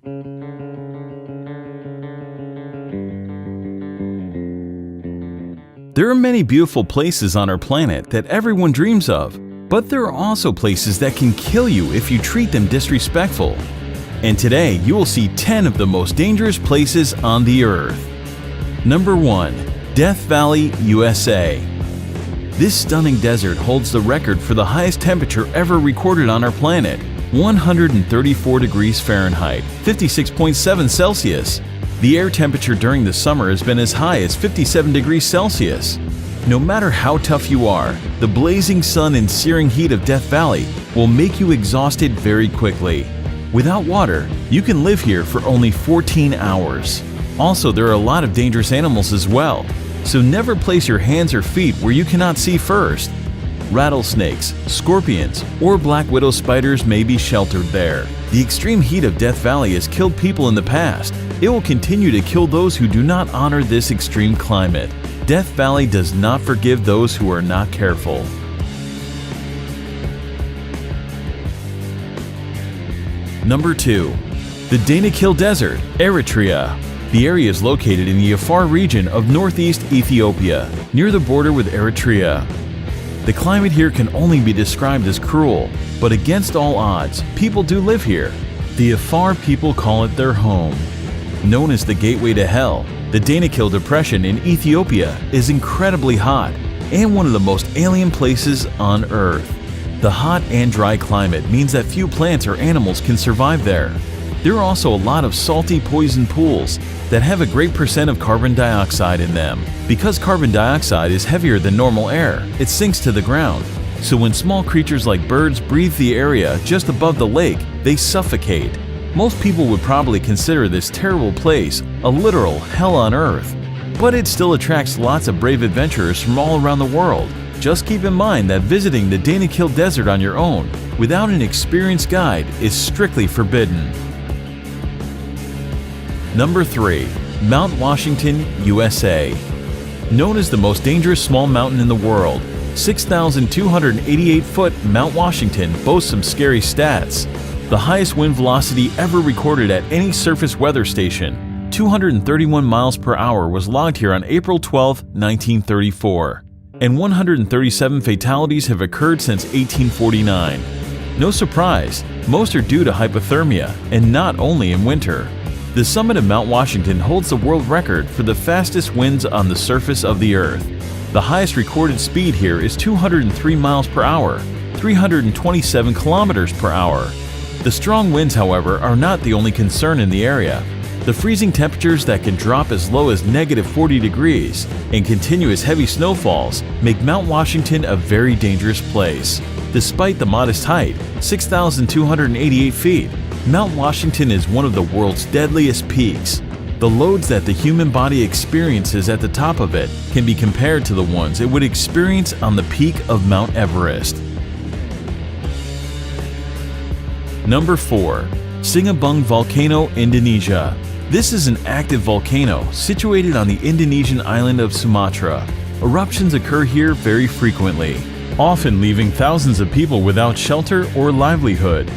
There are many beautiful places on our planet that everyone dreams of, but there are also places that can kill you if you treat them disrespectful. And today you will see 10 of the most dangerous places on the earth. Number 1. Death Valley, USA. This stunning desert holds the record for the highest temperature ever recorded on our planet, 134 degrees Fahrenheit, 56.7 Celsius. The air temperature during the summer has been as high as 57 degrees Celsius. No matter how tough you are, the blazing sun and searing heat of Death Valley will make you exhausted very quickly. Without water, you can live here for only 14 hours. Also, there are a lot of dangerous animals as well, so never place your hands or feet where you cannot see first. Rattlesnakes, scorpions, or black widow spiders may be sheltered there. The extreme heat of Death Valley has killed people in the past. It will continue to kill those who do not honor this extreme climate. Death Valley does not forgive those who are not careful. Number 2. The Danakil Desert, Eritrea. The area is located in the Afar region of northeast Ethiopia, near the border with Eritrea. The climate here can only be described as cruel, but against all odds, people do live here. The Afar people call it their home. Known as the Gateway to Hell, the Danakil Depression in Ethiopia is incredibly hot and one of the most alien places on Earth. The hot and dry climate means that few plants or animals can survive there. There are also a lot of salty poison pools that have a great percent of carbon dioxide in them. Because carbon dioxide is heavier than normal air, it sinks to the ground. So when small creatures like birds breathe the area just above the lake, they suffocate. Most people would probably consider this terrible place a literal hell on earth, but it still attracts lots of brave adventurers from all around the world. Just keep in mind that visiting the Danakil Desert on your own without an experienced guide is strictly forbidden. Number 3. Mount Washington, USA. Known as the most dangerous small mountain in the world, 6,288-foot Mount Washington boasts some scary stats. The highest wind velocity ever recorded at any surface weather station, 231 miles per hour, was logged here on April 12, 1934. And 137 fatalities have occurred since 1849. No surprise, most are due to hypothermia, and not only in winter. The summit of Mount Washington holds the world record for the fastest winds on the surface of the Earth. The highest recorded speed here is 203 miles per hour, 327 kilometers per hour. The strong winds, however, are not the only concern in the area. The freezing temperatures that can drop as low as -40 degrees and continuous heavy snowfalls make Mount Washington a very dangerous place. Despite the modest height, 6,288 feet, Mount Washington is one of the world's deadliest peaks. The loads that the human body experiences at the top of it can be compared to the ones it would experience on the peak of Mount Everest. Number 4. Sinabung Volcano, Indonesia. This is an active volcano situated on the Indonesian island of Sumatra. Eruptions occur here very frequently, often leaving thousands of people without shelter or livelihood.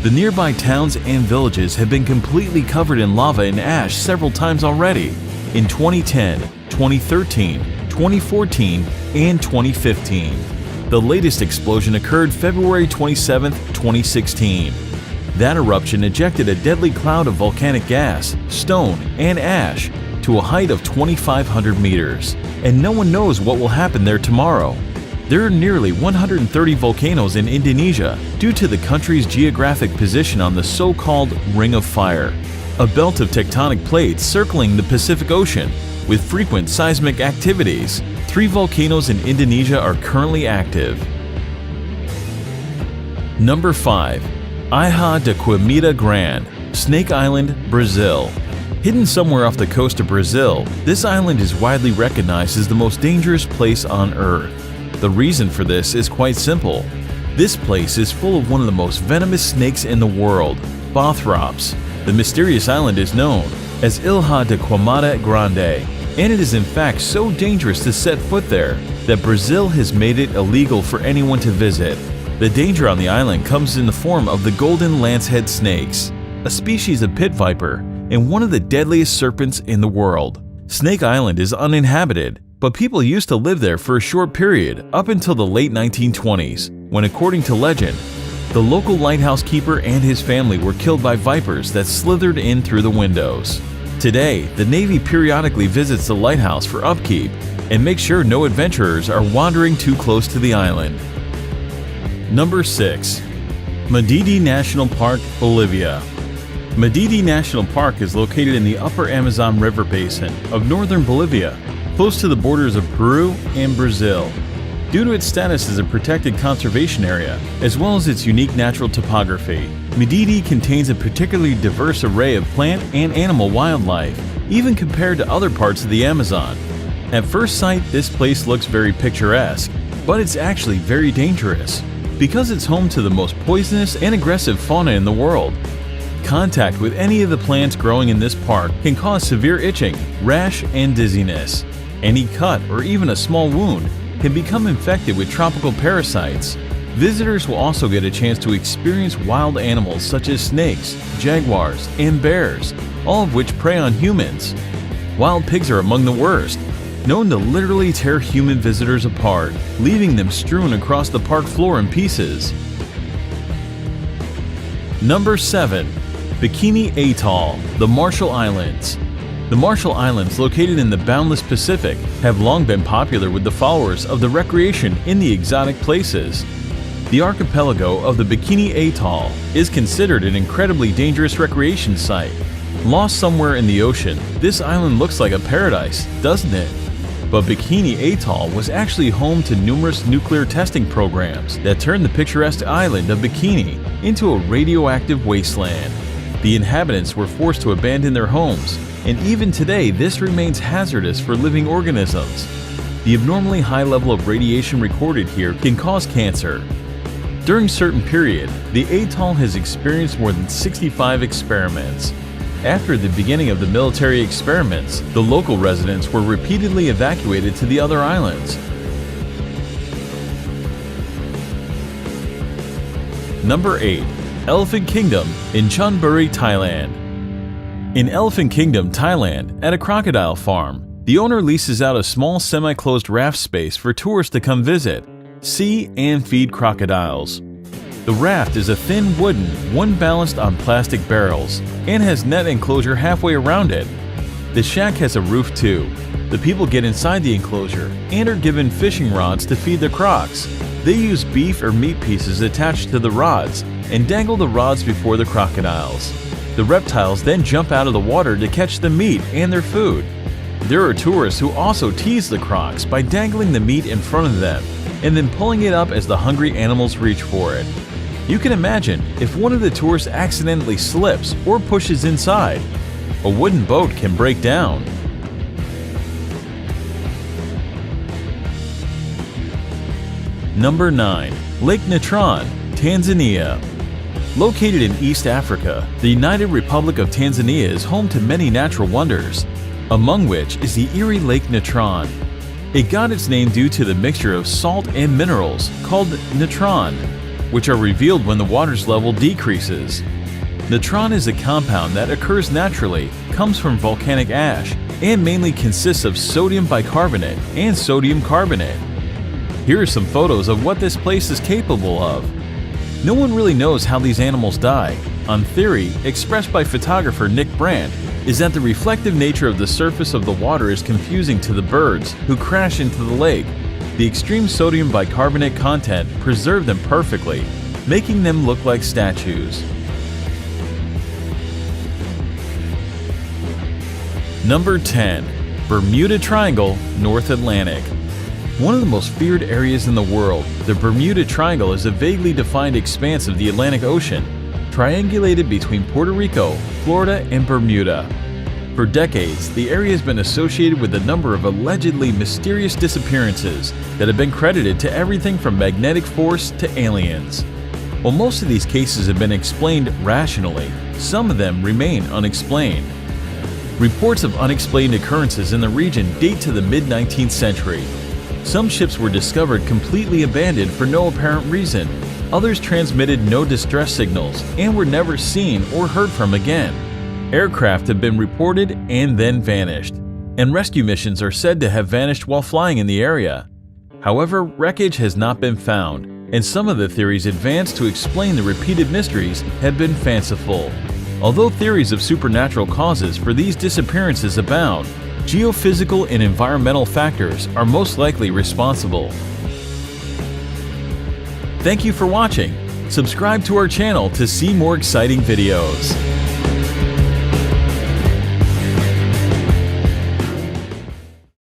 The nearby towns and villages have been completely covered in lava and ash several times already, in 2010, 2013, 2014, and 2015. The latest explosion occurred February 27, 2016. That eruption ejected a deadly cloud of volcanic gas, stone, and ash to a height of 2,500 meters, and no one knows what will happen there tomorrow. There are nearly 130 volcanoes in Indonesia due to the country's geographic position on the so-called Ring of Fire, a belt of tectonic plates circling the Pacific Ocean with frequent seismic activities. 3 volcanoes in Indonesia are currently active. Number 5. Ilha da Queimada Grande, Snake Island, Brazil. Hidden somewhere off the coast of Brazil, this island is widely recognized as the most dangerous place on Earth. The reason for this is quite simple. This place is full of one of the most venomous snakes in the world, Bothrops. The mysterious island is known as Ilha da Queimada Grande, and it is in fact so dangerous to set foot there that Brazil has made it illegal for anyone to visit. The danger on the island comes in the form of the golden lancehead snakes. a species of pit viper, and one of the deadliest serpents in the world. Snake Island is uninhabited, but people used to live there for a short period up until the late 1920s, when, according to legend, the local lighthouse keeper and his family were killed by vipers that slithered in through the windows. Today, the Navy periodically visits the lighthouse for upkeep and makes sure no adventurers are wandering too close to the island. Number 6. Madidi National Park, Bolivia. Madidi National Park is located in the upper Amazon River basin of northern Bolivia, close to the borders of Peru and Brazil. Due to its status as a protected conservation area, as well as its unique natural topography, Madidi contains a particularly diverse array of plant and animal wildlife, even compared to other parts of the Amazon. At first sight, this place looks very picturesque, but it's actually very dangerous, because it's home to the most poisonous and aggressive fauna in the world. Contact with any of the plants growing in this park can cause severe itching, rash, and dizziness. Any cut or even a small wound can become infected with tropical parasites. Visitors will also get a chance to experience wild animals such as snakes, jaguars, and bears, all of which prey on humans. Wild pigs are among the worst, known to literally tear human visitors apart, leaving them strewn across the park floor in pieces. Number 7. Bikini Atoll, the Marshall Islands. The Marshall Islands, located in the boundless Pacific, have long been popular with the followers of the recreation in the exotic places. The archipelago of the Bikini Atoll is considered an incredibly dangerous recreation site. Lost somewhere in the ocean, this island looks like a paradise, doesn't it? But Bikini Atoll was actually home to numerous nuclear testing programs that turned the picturesque island of Bikini into a radioactive wasteland. The inhabitants were forced to abandon their homes, and even today this remains hazardous for living organisms. The abnormally high level of radiation recorded here can cause cancer. During a certain period, the atoll has experienced more than 65 experiments. After the beginning of the military experiments, the local residents were repeatedly evacuated to the other islands. Number 8. Elephant Kingdom in Chonburi, Thailand. In Elephant Kingdom, Thailand, at a crocodile farm, the owner leases out a small semi-closed raft space for tourists to come visit, see, and feed crocodiles. The raft is a thin wooden, one balanced on plastic barrels, and has net enclosure halfway around it. The shack has a roof too. The people get inside the enclosure and are given fishing rods to feed the crocs. They use beef or meat pieces attached to the rods and dangle the rods before the crocodiles. The reptiles then jump out of the water to catch the meat and their food. There are tourists who also tease the crocs by dangling the meat in front of them and then pulling it up as the hungry animals reach for it. You can imagine if one of the tourists accidentally slips or pushes inside, a wooden boat can break down. Number 9. Lake Natron, Tanzania. Located in East Africa, the United Republic of Tanzania is home to many natural wonders, among which is the Erie Lake Natron. It got its name due to the mixture of salt and minerals called natron, which are revealed when the water's level decreases. Natron is a compound that occurs naturally, comes from volcanic ash, and mainly consists of sodium bicarbonate and sodium carbonate. Here are some photos of what this place is capable of. No one really knows how these animals die. On theory, expressed by photographer Nick Brandt, is that the reflective nature of the surface of the water is confusing to the birds who crash into the lake. The extreme sodium bicarbonate content preserved them perfectly, making them look like statues. Number 10. Bermuda Triangle, North Atlantic. One of the most feared areas in the world, the Bermuda Triangle is a vaguely defined expanse of the Atlantic Ocean, triangulated between Puerto Rico, Florida, and Bermuda. For decades, the area has been associated with a number of allegedly mysterious disappearances that have been credited to everything from magnetic force to aliens. While most of these cases have been explained rationally, some of them remain unexplained. Reports of unexplained occurrences in the region date to the mid-19th century. Some ships were discovered completely abandoned for no apparent reason, Others transmitted no distress signals and were never seen or heard from again. Aircraft have been reported and then vanished, and rescue missions are said to have vanished while flying in the area. However, wreckage has not been found, and some of the theories advanced to explain the repeated mysteries have been fanciful. Although theories of supernatural causes for these disappearances abound, geophysical and environmental factors are most likely responsible. Thank you for watching. Subscribe to our channel to see more exciting videos.